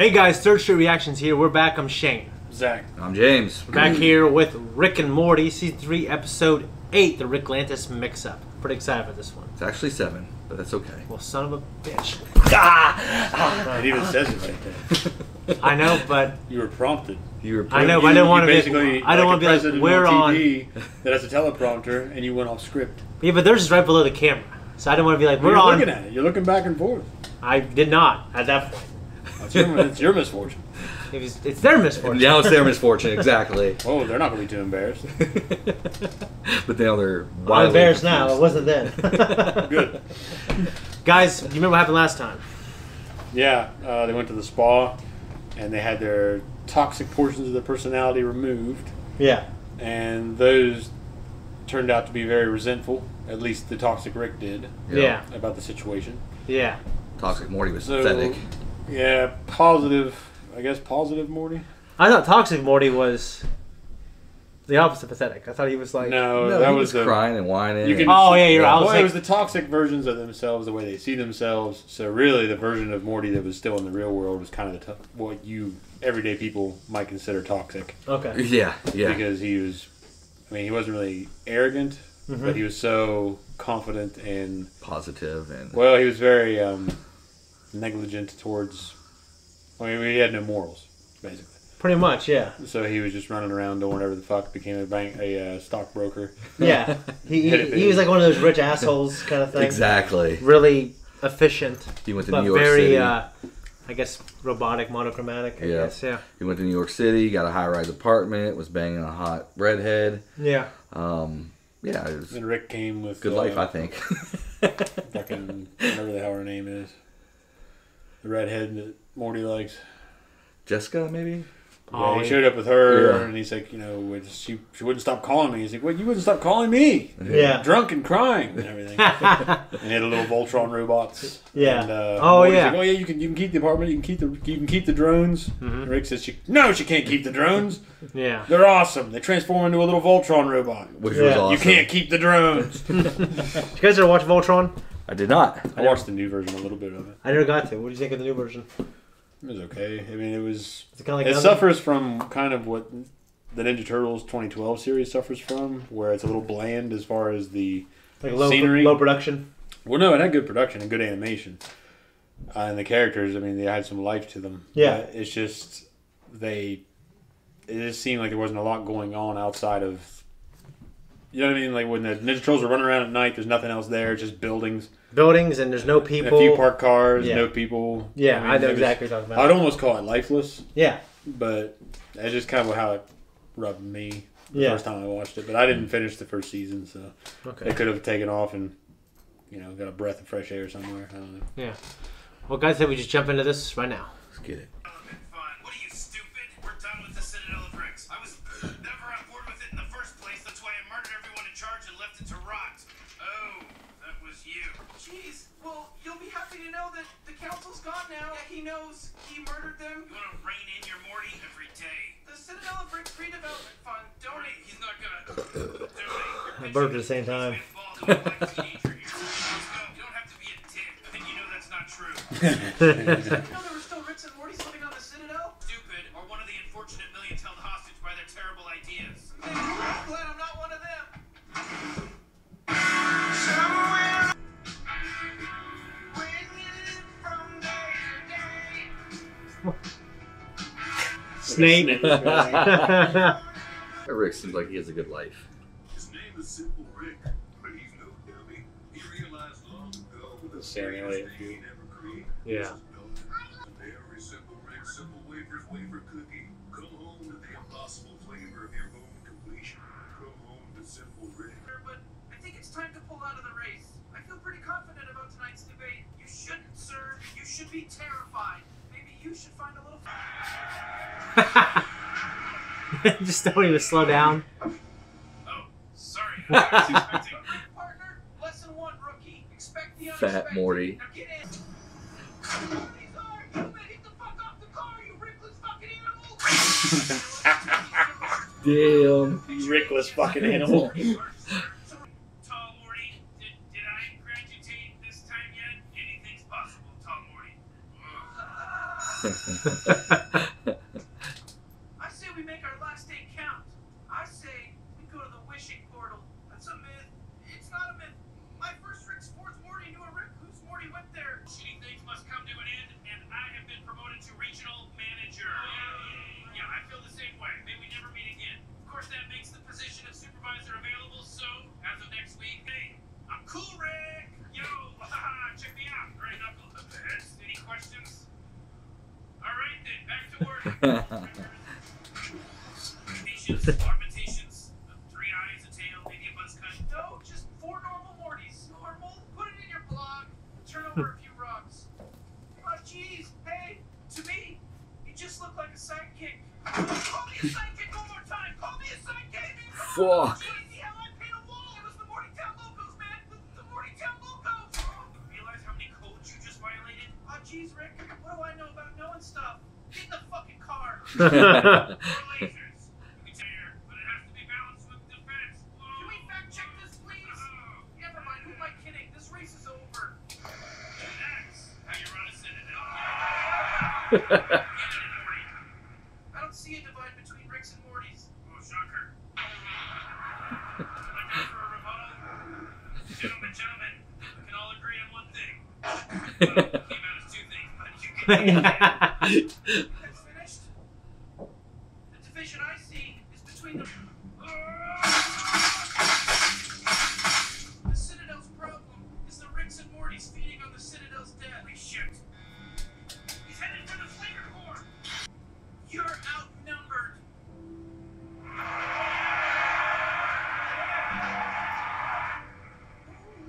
Hey guys, Third Street Reactions here. We're back. I'm Shane. Zach. I'm James. We're back here with Rick and Morty, Season 3, Episode 8, the Ricklantis Mixup. Pretty excited for this one. It's actually 7, but that's okay. Well, son of a bitch. It even says it right there. I know, but... You were prompted. I know, but I don't want to be... I don't want to be like, we're on... That has a teleprompter, and you went off script. Yeah, but theirs is right below the camera. So I don't want to be like, we're on... You're looking at it. You're looking back and forth. I did not, at that point. It's your misfortune. It's their misfortune. Now it's their misfortune, exactly. Oh, they're not going to be too embarrassed. But now they're I'm embarrassed now. It wasn't then. Good. Guys, you remember what happened last time? Yeah, they went to the spa, and they had their toxic portions of their personality removed. Yeah. And those turned out to be very resentful. At least the toxic Rick did. Yeah. About the situation. Yeah. Toxic Morty was pathetic. Yeah, positive. I guess positive Morty. I thought toxic Morty was the opposite pathetic. I thought he was like... No, that he was crying and whining. Oh, yeah, you're right. Well, it was the toxic versions of themselves, the way they see themselves. So really, the version of Morty that was still in the real world was kind of what you everyday people might consider toxic. Okay. Yeah. Because he was, I mean, he wasn't really arrogant, but he was so confident and positive and... Well, he was very negligent towards... I mean, he had no morals, basically. Pretty much, yeah. So he was just running around doing whatever the fuck, became a stockbroker. Yeah. He was like one of those rich assholes kind of thing. Exactly. Really efficient. He went to but New York very, City. I guess, robotic, monochromatic, I guess, yeah. He went to New York City, got a high-rise apartment, was banging a hot redhead. Yeah. Yeah, it was... And Rick came with... Good life, I think. Fucking, whatever the hell her name is. The redhead that Morty likes. Jessica, maybe? Yeah, he showed up with her, and he's like, you know, she wouldn't stop calling me. He's like, well, you wouldn't stop calling me. Yeah. Drunk and crying and everything. And he had a little Voltron robots. Yeah. And, Morty's like, oh yeah, you can keep the apartment. You can keep the drones. And Rick says, no, she can't keep the drones. Yeah. They're awesome. They transform into a little Voltron robot. Which was awesome. You can't keep the drones. Did you guys ever watch Voltron? I did not. I watched the new version, a little bit of it. I never got to. What did you think of the new version? It was okay. I mean, it suffers from kind of what the Ninja Turtles 2012 series suffers from, where it's a little bland as far as the scenery. Low production? Well, no, it had good production and good animation. And the characters, I mean, they had some life to them. Yeah. But it's just, it just seemed like there wasn't a lot going on outside of, you know what I mean? Like when the Ninja Turtles are running around at night, there's nothing else there, just buildings. Buildings, and there's no people. And a few parked cars, no people. Yeah, I know exactly what you're talking about. I'd almost call it lifeless. Yeah. But that's just kind of how it rubbed me the first time I watched it. But I didn't finish the first season, so they could have taken off and, you know, got a breath of fresh air somewhere. I don't know. Yeah. Well, guys, say we just jump into this right now. Let's get it. What are you, stupid? We're done with the Citadel of Ricks. I was never on board with it in the first place. That's why I murdered everyone in charge and left it to rot. Oh, that was you. Jeez, well, you'll be happy to know that the council's gone now. Yeah, he knows he murdered them. You want to rein in your Morty every day? The Citadel of Ricks Redevelopment Fund. Donate. He's not gonna donate. I burped at the same time. You don't have to be a dick, and you know that's not true. You know there were still Ricks and Mortys living on the Citadel? Stupid, or one of the unfortunate millions held hostage by their terrible ideas. I'm glad I'm not one of them. Snake. Rick seems like he has a good life. His name is Simple Rick, but he's no dummy. He realized long ago that the Simulate. he never created. Yeah. Every Simple Rick, Simple Wafers, wafer cookie. Come home to the impossible flavor of your home completion. Come home to Simple Rick. But I think it's time to pull out of the race. I feel pretty confident about tonight's debate. You shouldn't, sir. You should be terrified. Maybe you should find a little... Just don't even slow down. Oh, sorry. I was expecting... Partner, lesson 1, rookie. Expect the Fat unexpected. Morty. Now get in. You better get the fuck off the car, you Rickless fucking animal! Damn. You Rickless fucking animal. Tall Morty, did I graduate this time yet? Anything's possible, Tall Morty. I say we make our last day count. I say we go to the wishing portal. That's a myth. It's not a myth. My first Rick's fourth Morty knew a Rick whose Morty went there. Shitty things must come to an end, and I have been promoted to regional manager. Yeah, I feel the same way. May we never meet again. Of course, that makes the position of supervisor available, so as of next week, hey, I'm cool, Rick. Yo, check me out. All right, Knuckle. Any questions? All right, then, back to work. Augmentations, 3 eyes, a tail, maybe a buzz cut. No, just 4 normal Mortys. Normal? Put it in your blog. Turn over a few rocks. Oh, jeez. Hey, to me, you just look like a sidekick. Call me a sidekick one more time. Call me a sidekick. Fuck. Jeez, hell, I paid a wall. It was the Morty Town Locos, man. The Morty Town Locos. Realize how many codes you just violated? Oh, jeez, Rick. What do I know about knowing stuff? Get in the fucking car. Or lasers. You can tell her, but it has to be balanced with defense. Whoa. Can we fact check this, please? Never mind. Who am I kidding? This race is over. That's how you run a Citadel. I don't see a divide between Ricks and Mortys. Oh, shocker. Like that for a rebuttal? Gentlemen, we can all agree on one thing. Well, it came out as 2 things, but you can. That's finished. The division I see is between the Citadel's problem is the Ricks and Mortys feeding on the Citadel's death. Holy shit. He's headed for the flavor core. You're outnumbered.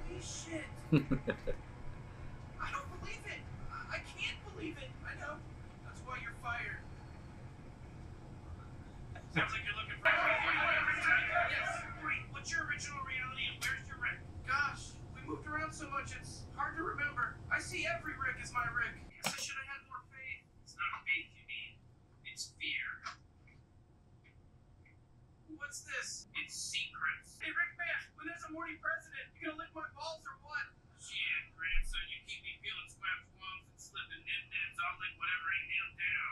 Holy shit. I don't believe it. I can't believe it. I know. That's why you're fired. Sounds like you're looking for Yes. Wait, what's your original reality and where's your Rick? Gosh, we moved around so much it's hard to remember. I see every Rick as my Rick. Guess I should have had more faith. It's not faith you need. It's fear. What's this? It's secrets. Hey, Rick man, when there's a Morty president, you gonna lick my balls or what? Shit, grandson, you keep me peeling swamp swamps and slipping nip-nibs. I'll lick whatever ain't nailed down.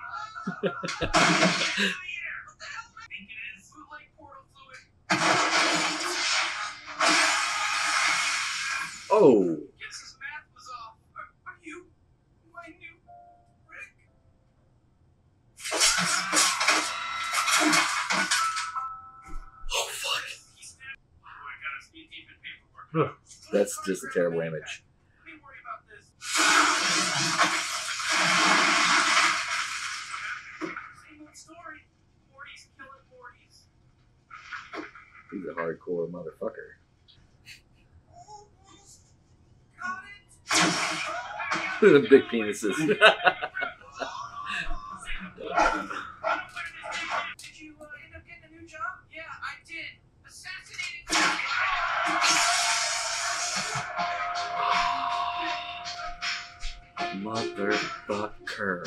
Get out of here! What the hell, man? Think it is? Bootleg portal fluid. Oh. Guess his math was off. Are you my new Rick? Oh, fuck. He snapped. Oh, I got his knee deep in paperwork. That's just a terrible image. Let me worry about this. Same old story. Morty's killing Mortys. He's a hardcore motherfucker. Almost got it. The big penises. Did you end up getting a new job? Yeah, I did. Assassinating. Motherfucker.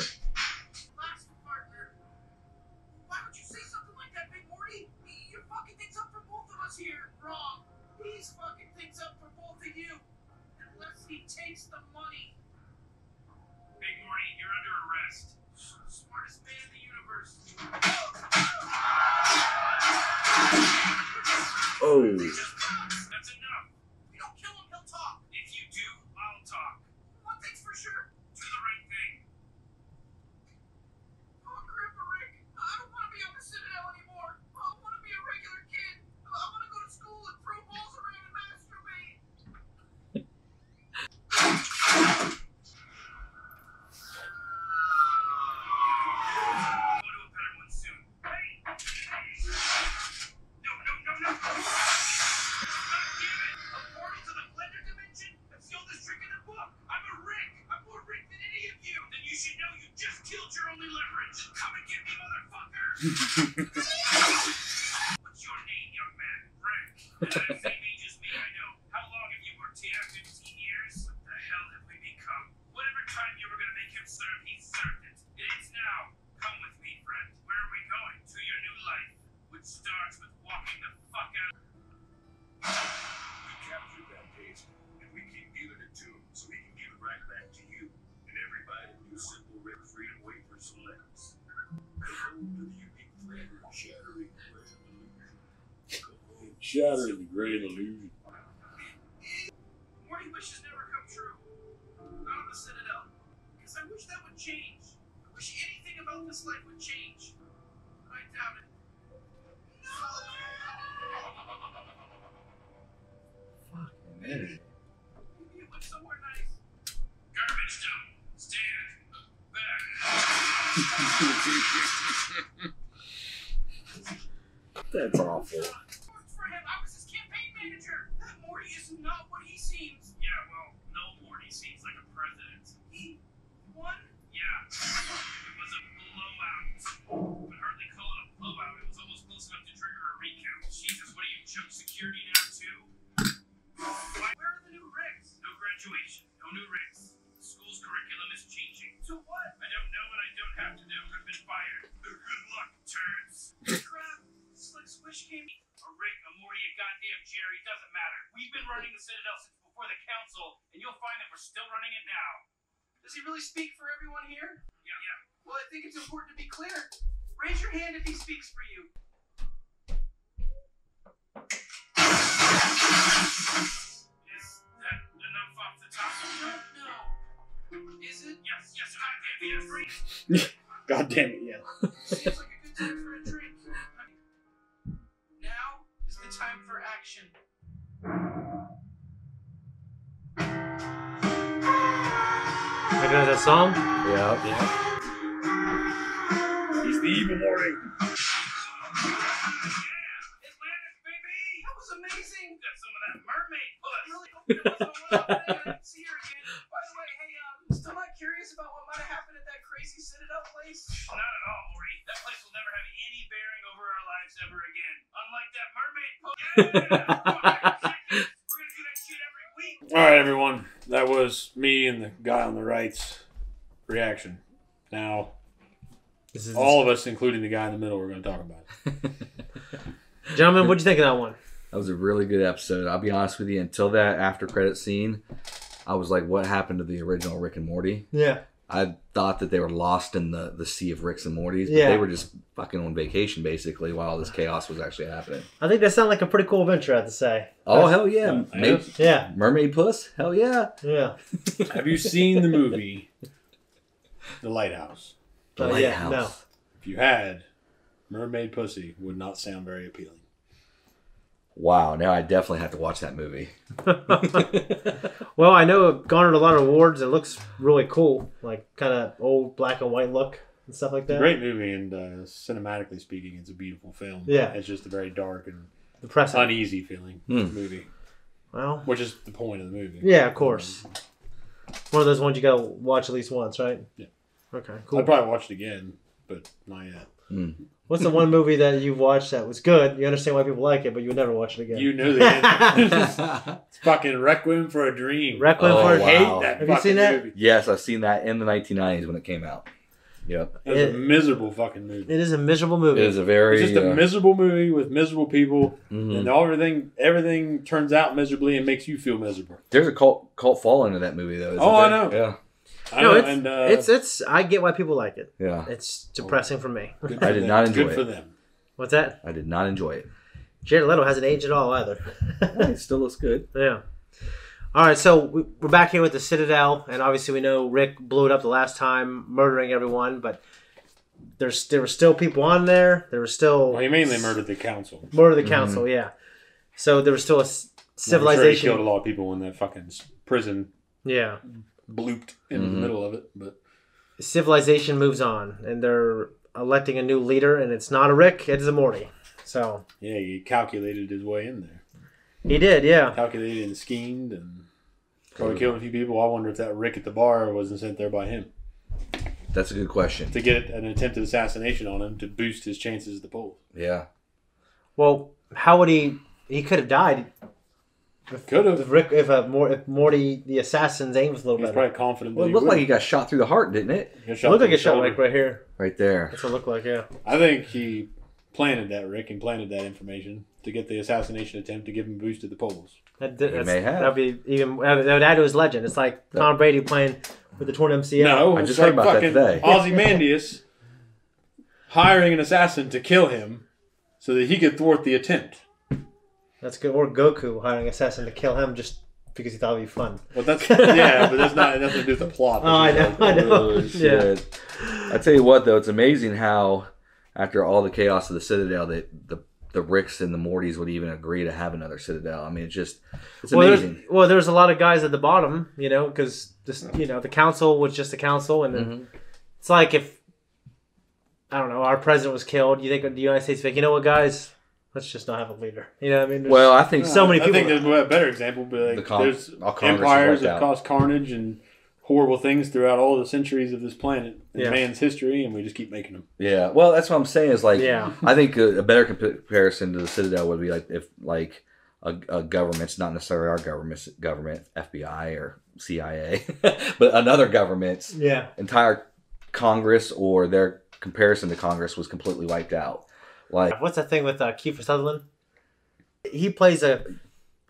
Last partner. Why would you say something like that, Big Morty? You're fucking things up for both of us here. Wrong. He's fucking things up for both of you. Unless he takes the money. Big Morty, you're under arrest. Smartest man in the universe. Oh. That's enough. We don't kill him, he'll talk. If you do, I'll talk. One thing's for sure. Do the right thing. Oh, Grandpa Rick, I don't want to be on the Citadel anymore. I want to be a regular kid. I want to go to school and throw balls around and masturbate. Go to a better one soon. Hey! No, no, no, no! God damn it! A portal to the blender dimension? That's the oldest trick in the book! I'm a Rick! I'm more Rick than any of you! Then you should know you just killed your only leverage! Come and get me, motherfuckers! What's your name, young man? Rick. Same age as me, I know. How long have you worked here? 15 years? What the hell have we become? Whatever time you were gonna make him serve, he served it. It is now. Come with me, friend. Where are we going? To your new life, which starts with walking the fuck out. We captured that case, and we keep dealing it to him so he can give it right back to you. And everybody, new simple Rick Freedom Wafer Select. to the unique flavor of shattering grand illusion. Come home. Shattering the great illusion. Morty wishes never come true. Not on the Citadel. Because I wish that would change. I wish anything about this life would change. But I doubt it. No! Fucking Maybe it went somewhere nice. Garbage dump. Stand back. That's awful. Worked for him. I was his campaign manager. That Morty is not what he seems. Yeah, well, no Morty seems like a president. He won? Yeah, it was a blowout. But hardly call it a blowout. It was almost close enough to trigger a recount. Jesus, what are you, jump security now too? Why? Where are the new Ricks? No graduation, no new Ricks. The school's curriculum is changing. To what? I don't know and I don't have to know. I've been fired. Good luck, turds. Crap. Slick Swish came. A Rick, a Morty, a goddamn Jerry, doesn't matter. We've been running the Citadel since before the council, and you'll find that we're still running it now. Does he really speak for everyone here? Yeah. Well, I think it's important to be clear. Raise your hand if he speaks for you. Is that enough off the top? No. Is it? Yes, goddamn, yes, God damn it, yeah. Seems like a good time for a drink. Now is the time for action. Recognize that song? Yeah. He's the evil Morty. Atlantis, baby! That was amazing. Got some of that mermaid I puss. really hope it wasn't a one-off thing. I didn't see her again. By the way, hey, still not curious about what might have happened at that crazy Citadel place? Not at all, Morty. That place will never have any bearing over our lives ever again. Unlike that mermaid puss. Yeah! We're gonna do that shit every week. Alright, everyone. That was me and the guy on the right's reaction. Now, This is all of us, including the guy in the middle, we're going to talk about it. Gentlemen, what'd you think of that one? That was a really good episode. I'll be honest with you. Until that after credit scene, I was like, what happened to the original Rick and Morty? Yeah. I thought that they were lost in the sea of Ricks and Mortys, but Yeah. they were just fucking on vacation, basically, while this chaos was actually happening. I think that sounded like a pretty cool adventure, I have to say. Oh, hell yeah. Yeah. Mermaid puss? Hell yeah. Yeah. Have you seen the movie The Lighthouse? The Yeah, Lighthouse. no. If you had, mermaid pussy would not sound very appealing. Wow, now I definitely have to watch that movie. Well, I know it garnered a lot of awards. It looks really cool. Like, kind of old black and white look and stuff like that. Great movie, and cinematically speaking, it's a beautiful film. Yeah. It's just a very dark and Depressing. uneasy feeling movie, Well, which is the point of the movie. yeah, of course. One of those ones you gotta watch at least once, right? Yeah. Okay, cool. I'd probably watch it again, but not yet. What's the one movie that you've watched that was good? You understand why people like it, but you would never watch it again. You knew the end. It's fucking Requiem for a Dream. Requiem for a wow. Dream. Hate that Have you fucking seen that? movie. Yes, I've seen that in the 1990s when it came out. Yep. It was a miserable fucking movie. It is a miserable movie. It is a very... It's just a miserable movie with miserable people, Mhm. and everything turns out miserably and makes you feel miserable. There's a cult following to that movie, though. Isn't Oh, I there? know. Yeah. I No, know, it's. I get why people like it. Yeah. It's depressing for me. good I for did them. not enjoy Good it. for them. What's that? I did not enjoy it. Jared Leto hasn't aged at all either. It still looks good. Yeah. All right, so we're back here with the Citadel, and obviously we know Rick blew it up the last time, murdering everyone, but there were still people on there. There was still... Well, he mainly murdered the council. Murder the council, yeah. So there was still a I'm sure he civilization. killed a lot of people in that fucking prison. Yeah. Blooped into the middle of it, but Civilization moves on, and they're electing a new leader, and it's not a Rick, it's a Morty. So yeah, he calculated his way in there. he did, yeah. Calculated and schemed and probably killed a few people. I wonder if that Rick at the bar wasn't sent there by him That's a good question. to get an attempted assassination on him to boost his chances at the polls. Yeah. Well, how would he could have died Could if have. Rick if Morty the assassin's aim was a little He's better. probably confident. Well, that it he looked like would. he got shot through the heart, didn't it? He got It shot looked like through a the shot shoulder. like right here. Right there. That's what it looked like, yeah. I think he planted that, Rick, and planted that information to get the assassination attempt to give him a boost to the polls. may have. That'd be even that would add to his legend. It's like Tom Brady playing with the torn MCL. No, I it's just like heard about that fucking today. Ozymandias hiring an assassin to kill him so that he could thwart the attempt. That's good. Or Goku hiring an assassin to kill him just because he thought it'd be fun. Well, that's but that's not nothing to do with the plot. Oh, I know. Oh, shit. I tell you what, though, it's amazing how after all the chaos of the Citadel, that the Ricks and the Mortys would even agree to have another Citadel. I mean, it's amazing. There's a lot of guys at the bottom, because the council was just a council, and then it's like if I don't know, our president was killed. You think the United States like, you know what, guys? Let's just not have a leader. You know what I mean? Well, I think so many people. I think there's a better example, but there's empires that caused carnage and horrible things throughout all the centuries of this planet and man's history, and we just keep making them. Yeah, well, that's what I'm saying. Is like, I think a better comparison to the Citadel would be like if a government's not necessarily our government, FBI or CIA, but another government's entire Congress or their comparison to Congress was completely wiped out. Like, what's that thing with Kiefer Sutherland? He plays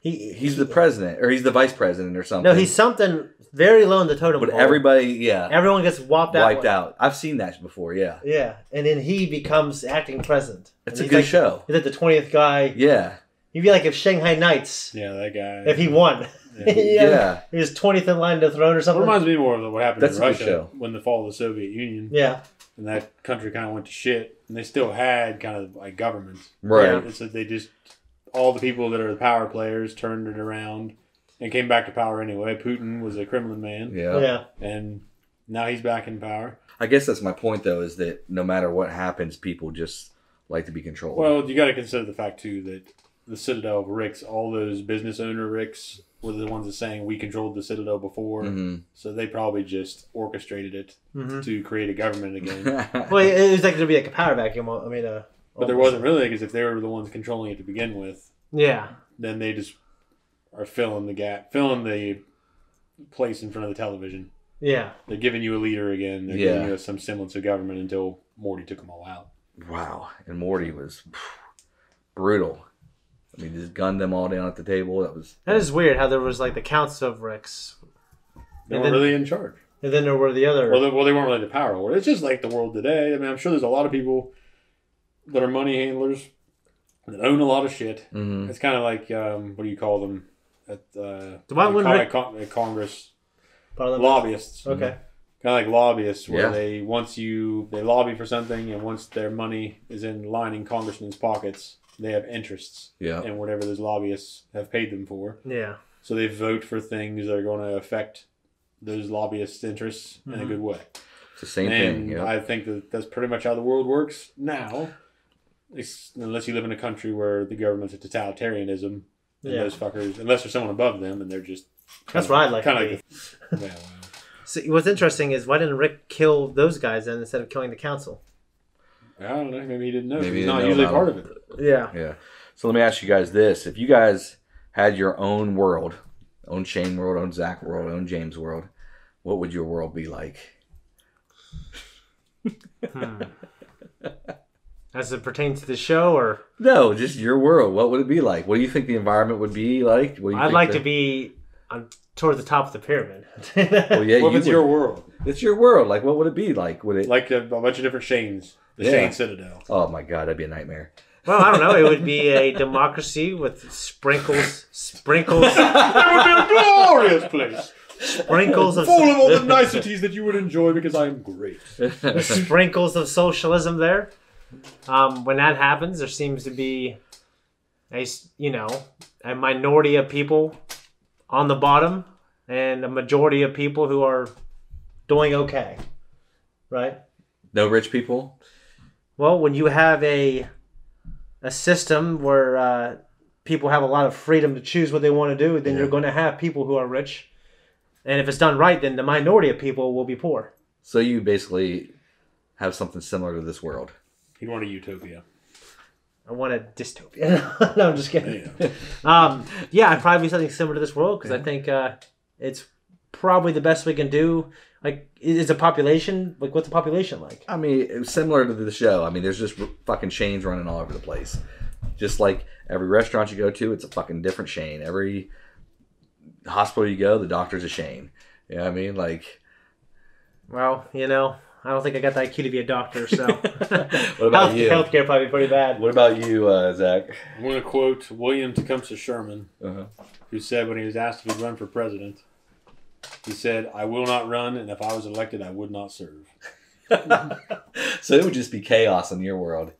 he's the president or he's the vice president or something. No, he's something very low in the totem pole. But everybody, everyone gets wiped out. I've seen that before. Yeah, and then he becomes acting president. It's a good show. He's like the 20th guy. Yeah, he'd be like if Shanghai Knights. Yeah, that guy. If he won. Yeah. He was 20th in line to the throne or something. It reminds me more of what happened in Russia show. when the fall of the Soviet Union. Yeah. And that country kind of went to shit. And they still had kind of like governments. Right. It's that they just, all the people that are the power players turned it around and came back to power anyway. Putin was a Kremlin man. Yeah. And now he's back in power. I guess that's my point, though, is that no matter what happens, people just like to be controlled. Well, you got to consider the fact, too, that the Citadel of Ricks, all those business owner Ricks were the ones that saying we controlled the Citadel before. So they probably just orchestrated it to create a government again. Well, it was like there'd be like a power vacuum. I mean, but there wasn't really, because if they were the ones controlling it to begin with, then they just are filling the place in front of the television. Yeah, they're giving you a leader again. They're giving you some semblance of government until Morty took them all out. Wow, and Morty was brutal. I mean, just gunned them all down at the table. That is weird how there was like the Council of Ricks. They weren't really in charge. And then there were the other... Well, they weren't really the power order. It's just like the world today. I mean, I'm sure there's a lot of people that are money handlers that own a lot of shit. It's kind of like, what do you call them? At Congress. Lobbyists. Okay. Kind of like lobbyists, where they lobby for something, and once their money is in lining congressmen's pockets, they have interests in whatever those lobbyists have paid them for. Yeah. So they vote for things that are going to affect those lobbyists' interests in a good way. It's the same thing. And I think that's pretty much how the world works now. Unless you live in a country where the government's a totalitarianism, and those fuckers, unless there's someone above them, and they're just... That's what I'd like to be. So what's interesting is, why didn't Rick kill those guys then instead of killing the council? I don't know. Maybe he didn't know. Maybe he's not usually part of it. Yeah. Yeah. So let me ask you guys this. If you guys had your own world, own Shane world, own Zach world, own James world, what would your world be like? As it pertains to the show, or? No, just your world. What would it be like? What do you think the environment would be like? I'd like to be toward the top of the pyramid. Well, yeah, what is your world? It's your world. Like, what would it be like? Would it like a bunch of different Shanes? The Shane Citadel. Oh my God, that'd be a nightmare. Well, I don't know. It would be a democracy with sprinkles. It would be a glorious place. Sprinkles of full of all the niceties that you would enjoy because I am great. Sprinkles of socialism there. When that happens, there seems to be a minority of people on the bottom and a majority of people who are doing okay, right? No rich people? Well, when you have a system where people have a lot of freedom to choose what they want to do, then you're going to have people who are rich. And if it's done right, then the minority of people will be poor. So you basically have something similar to this world. You want a utopia. I want a dystopia. No, I'm just kidding. I'd probably be something similar to this world, because I think it's probably the best we can do. Like, is a population, like, what's the population like? I mean, it's similar to the show. I mean, there's just fucking chains running all over the place. Just like every restaurant you go to, it's a fucking different chain. Every hospital you go, the doctor's a chain. You know what I mean? Like, well, I don't think I got the IQ to be a doctor, so what about you? Healthcare probably pretty bad. What about you, Zach? I'm going to quote William Tecumseh Sherman, who said when he was asked if he'd run for president, he said, "I will not run, and if I was elected, I would not serve." So it would just be chaos in your world.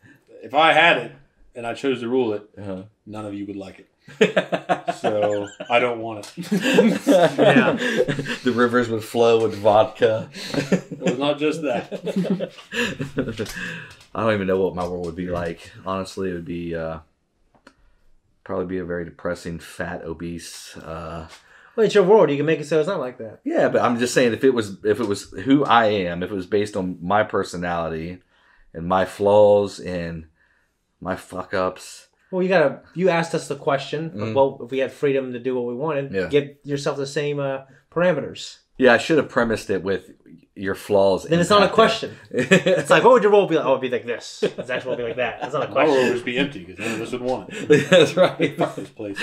If I had it and I chose to rule it, none of you would like it. So I don't want it. Yeah. The rivers would flow with vodka. Well, not just that. I don't even know what my world would be like. Honestly, it would be probably be a very depressing, fat, obese. Well, it's your world. You can make it so it's not like that. Yeah, but I'm just saying if it was who I am, if it was based on my personality and my flaws and my fuck ups. Well, you asked us the question of, well, if we had freedom to do what we wanted, give yourself the same parameters. Yeah, I should have premised it with your flaws. Then it's not a question. It's like, what would your role be like? Oh, it would be like this. Zach's role would be like that. It's not a question. My role would just be empty because none of us would want it. That's right. Fuck this place.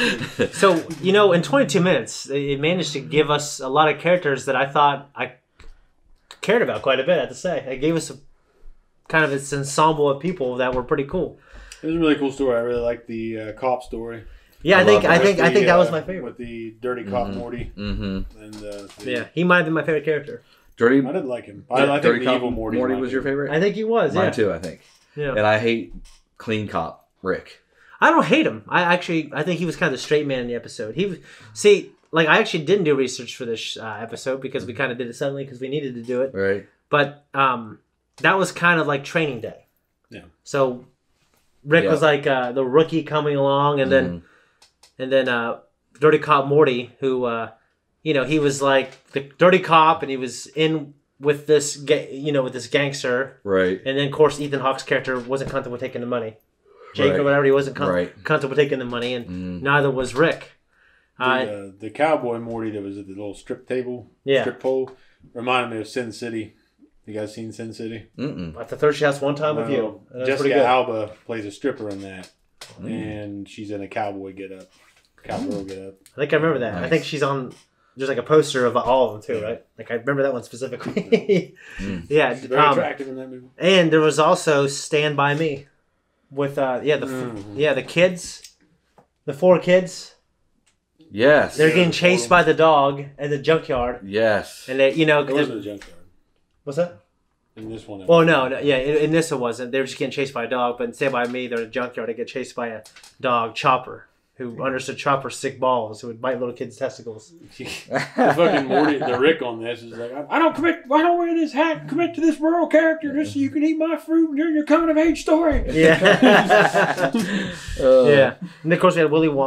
So, in 22 minutes, it managed to give us a lot of characters that I thought I cared about quite a bit, I have to say. It gave us kind of this ensemble of people that were pretty cool. It was a really cool story. I really liked the cop story. Yeah, I think that was my favorite. With the dirty cop Morty. Mm-hmm. And he might have been my favorite character. Dirty. I didn't like him. I think dirty the cop evil Morty was your favorite. I think he was. Mine too. I think. Yeah. And I hate clean cop Rick. I don't hate him. I think he was kind of the straight man in the episode. I actually didn't do research for this episode because we kind of did it suddenly because we needed to do it. Right. But that was kind of like training day. Yeah. So Rick was like the rookie coming along, and then Dirty Cop Morty, who he was like the dirty cop, and he was in with this with this gangster, right? And then of course Ethan Hawke's character wasn't comfortable taking the money, Jake or whatever, he wasn't comfortable taking the money, and neither was Rick. The cowboy Morty that was at the little strip pole, reminded me of Sin City. You guys seen Sin City? At the Thirsty House one time with you. Jessica Alba plays a stripper in that, and she's in a cowboy get-up. Cowgirl get-up. I think I remember that. Nice. I think she's on. There's like a poster of all of them too, right? Like I remember that one specifically. Yeah, she's very attractive in that movie. And there was also Stand By Me, with the kids, the 4 kids. Yes, they're getting chased by the dog in the junkyard. Yes, and they it wasn't a junkyard. What's that? In this one. Well, no, in this it wasn't. They were just getting chased by a dog. But in Stand By Me, they're in a junkyard. They get chased by a dog, Chopper, who understood Chopper's sick balls, who would bite little kids' testicles. The fucking Morty, the Rick on this is like, I don't wear this hat, commit to this rural character just so you can eat my fruit during your coming of age story. Yeah. Yeah. And of course we had Willy Wonka.